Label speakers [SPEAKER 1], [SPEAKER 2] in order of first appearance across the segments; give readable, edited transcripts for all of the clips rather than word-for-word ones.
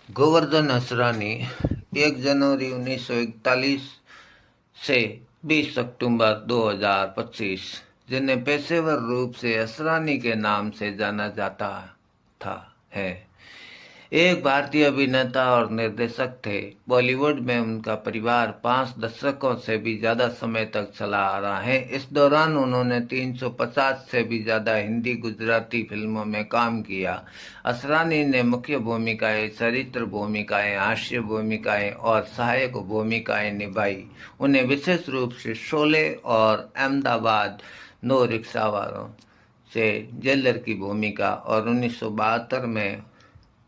[SPEAKER 1] गोवर्धन असरानी 1 जनवरी 1941 से 20 अक्टूबर 2025, जिन्हें पेशेवर रूप से असरानी के नाम से जाना जाता था, है एक भारतीय अभिनेता और निर्देशक थे। बॉलीवुड में उनका परिवार 5 दशकों से भी ज्यादा समय तक चला आ रहा है। इस दौरान उन्होंने 350 से भी ज्यादा हिंदी गुजराती फिल्मों में काम किया। असरानी ने मुख्य भूमिकाएं, चरित्र भूमिकाएं, हास्य भूमिकाएं और सहायक भूमिकाएं निभाई। उन्हें विशेष रूप से शोले और अहमदाबाद नो रिक्शा वालों से जेलर की भूमिका और 1972 में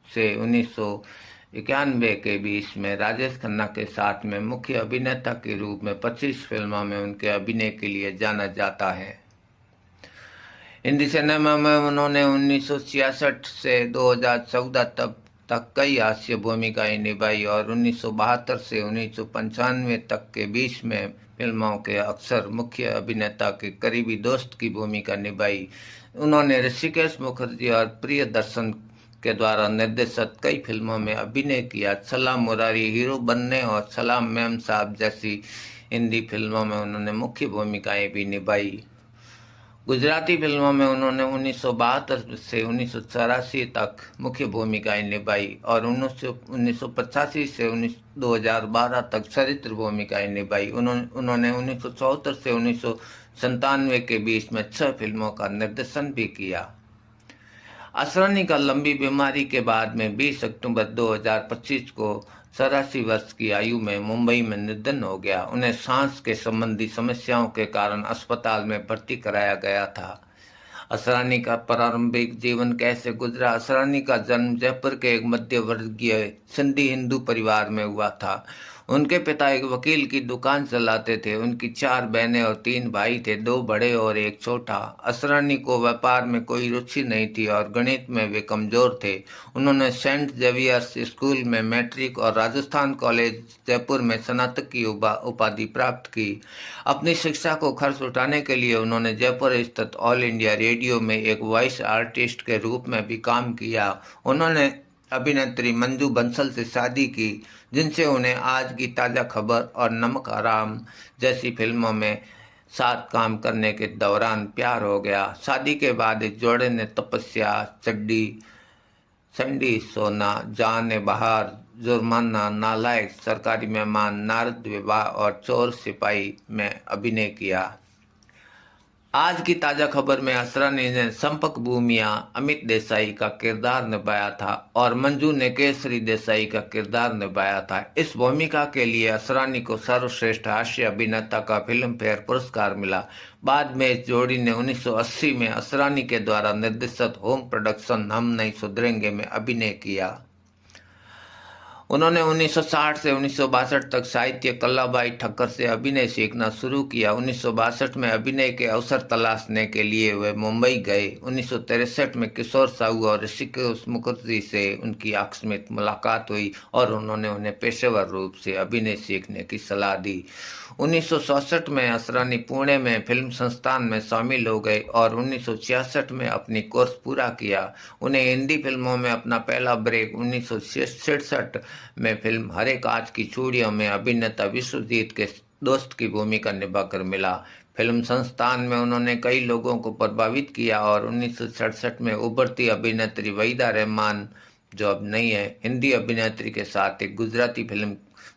[SPEAKER 1] से 1991 के बीच में राजेश खन्ना के साथ में मुख्य अभिनेता के रूप में 25 फिल्मों में उनके अभिनय के लिए जाना जाता है। हिंदी सिनेमा में उन्होंने 1966 से 2014 तक कई हास्य भूमिकाएं निभाई और 1972 से 1995 तक के बीच में फिल्मों के अक्सर मुख्य अभिनेता के करीबी दोस्त की भूमिका निभाई। उन्होंने ऋषिकेश मुखर्जी और प्रियदर्शन के द्वारा निर्देशित कई फिल्मों में अभिनय किया। सलाम मुरारी, हीरो बनने और सलाम मेम साहब जैसी हिंदी फिल्मों में उन्होंने मुख्य भूमिकाएं भी निभाई। गुजराती फिल्मों में उन्होंने 1972 से 1984 तक मुख्य भूमिकाएं निभाई और 1985 से 2012 तक चरित्र भूमिकाएं निभाई। उन्होंने 1974 से 1997 के बीच में 6 फिल्मों का निर्देशन भी किया। असरानी का लंबी बीमारी के बाद में 20 अक्टूबर 2025 को 84 वर्ष की आयु में मुंबई में निधन हो गया। उन्हें सांस के संबंधी समस्याओं के कारण अस्पताल में भर्ती कराया गया था। असरानी का प्रारंभिक जीवन कैसे गुजरा? असरानी का जन्म जयपुर के एक मध्य वर्गीय सिंधी हिंदू परिवार में हुआ था। उनके पिता एक वकील की दुकान चलाते थे। उनकी 4 बहनें और 3 भाई थे, 2 बड़े और 1 छोटा। असरानी को व्यापार में कोई रुचि नहीं थी और गणित में वे कमजोर थे। उन्होंने सेंट जेवियर्स स्कूल में मैट्रिक और राजस्थान कॉलेज जयपुर में स्नातक की उपाधि प्राप्त की। अपनी शिक्षा को खर्च उठाने के लिए उन्होंने जयपुर स्थित ऑल इंडिया रेडियो में एक वॉइस आर्टिस्ट के रूप में भी काम किया। उन्होंने अभिनेत्री मंजू बंसल से शादी की, जिनसे उन्हें आज की ताज़ा खबर और नमक हराम जैसी फिल्मों में साथ काम करने के दौरान प्यार हो गया। शादी के बाद इस जोड़े ने तपस्या, चड्डी, संडी सोना, जान बहार, जुर्माना, नालायक, सरकारी मेहमान, नारद विवाह और चोर सिपाही में अभिनय किया। आज की ताजा खबर में असरानी ने संपक भूमिया अमित देसाई का किरदार निभाया था और मंजू ने केसरी देसाई का किरदार निभाया था। इस भूमिका के लिए असरानी को सर्वश्रेष्ठ हास्य अभिनेता का फिल्म फेयर पुरस्कार मिला। बाद में इस जोड़ी ने 1980 में असरानी के द्वारा निर्देशित होम प्रोडक्शन हम नहीं सुधरेंगे में अभिनय किया। उन्होंने 1960 से 1962 तक साहित्य कलाबाई ठक्कर से अभिनय सीखना शुरू किया। 1962 में अभिनय के अवसर तलाशने के लिए वे मुंबई गए। 1963 में किशोर साहू और ऋषिकेश मुखर्जी से उनकी आकस्मिक मुलाकात हुई और उन्होंने उन्हें पेशेवर रूप से अभिनय सीखने की सलाह दी। 1964 में असरानी पुणे में फिल्म संस्थान में शामिल हो गए और 1966 में अपनी कोर्स पूरा किया। उन्हें हिंदी फिल्मों में अपना पहला ब्रेक 1966 में फिल्म हरे कांच की चूड़ियों में अभिनेता विश्वजीत के दोस्त की भूमिका निभाकर मिला। फिल्म संस्थान में उन्होंने कई लोगों को प्रभावित किया और 1967 में उभरती अभिनेत्री वहीदा रहमान, जो अब नहीं है, हिंदी अभिनेत्री के साथ एक गुजराती फिल्म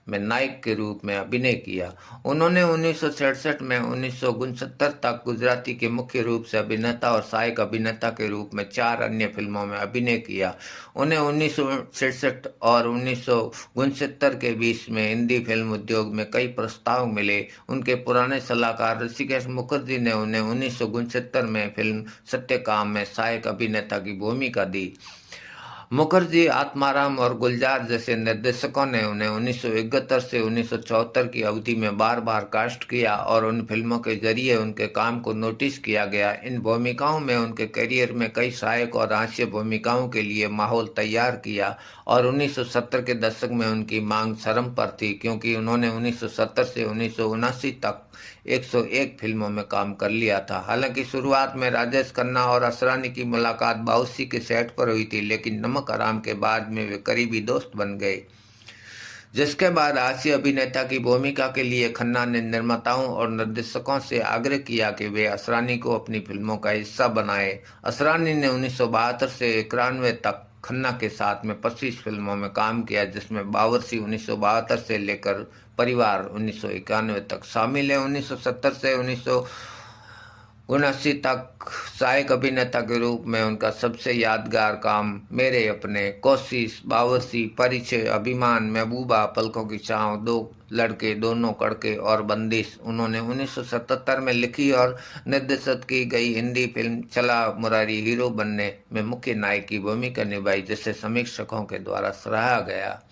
[SPEAKER 1] में नायक के रूप में अभिनय किया। उन्होंने 1967 में 1969 तक गुजराती के मुख्य रूप से अभिनेता और सहायक अभिनेता के रूप में 4 अन्य फिल्मों में अभिनय किया। उन्हें 1967 और 1969 के बीच में हिंदी फिल्म उद्योग में कई प्रस्ताव मिले। उनके पुराने सलाहकार ऋषिकेश मुखर्जी ने उन्हें 1969 में फिल्म सत्यकाम में सहायक अभिनेता की भूमिका दी। मुखर्जी, आत्माराम और गुलजार जैसे निर्देशकों ने उन्हें 1971 से 1974 की अवधि में बार बार कास्ट किया और उन फिल्मों के जरिए उनके काम को नोटिस किया गया। इन भूमिकाओं में उनके करियर में कई सहायक और हास्य भूमिकाओं के लिए माहौल तैयार किया और 1970 के दशक में उनकी मांग चरम पर थी, क्योंकि उन्होंने 1970 से 1979 तक 101 फिल्मों में काम कर लिया था। हालांकि शुरुआत में राजेश खन्ना और असरानी की मुलाकात बाउसी के सेट पर हुई थी, लेकिन नमक नमक हराम के बाद में वे करीबी दोस्त बन गए, जिसके बाद हास्य अभिनेता की भूमिका के लिए खन्ना ने निर्माताओं और निर्देशकों से आग्रह किया कि वे असरानी को अपनी फिल्मों का हिस्सा बनाए। असरानी ने 1972 से 91 तक खन्ना के साथ में 25 फिल्मों में काम किया, जिसमें बावर्ची 1972 से लेकर परिवार 1991 तक शामिल है। 1970 से 1979 तक सहायक अभिनेता के रूप में उनका सबसे यादगार काम मेरे अपने, कोशिश, बावर्ची, परिचय, अभिमान, महबूबा, पलकों की छाँव, दो लड़के, दोनों कड़के और बंदिश। उन्होंने 1977 में लिखी और निर्देशित की गई हिंदी फिल्म चला मुरारी हीरो बनने में मुख्य नायक की भूमिका निभाई, जिसे समीक्षकों के द्वारा सराहा गया।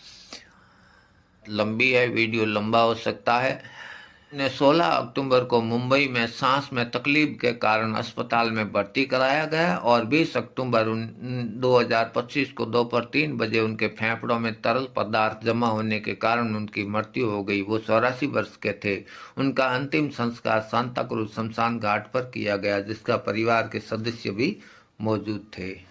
[SPEAKER 1] लंबी है, वीडियो लंबा हो सकता है। ने 16 अक्टूबर को मुंबई में सांस में तकलीफ के कारण अस्पताल में भर्ती कराया गया और 20 अक्टूबर 2025 को दोपहर 3 बजे उनके फेफड़ों में तरल पदार्थ जमा होने के कारण उनकी मृत्यु हो गई। वो 84 वर्ष के थे। उनका अंतिम संस्कार सांताक्रूज शमशान घाट पर किया गया, जिसका परिवार के सदस्य भी मौजूद थे।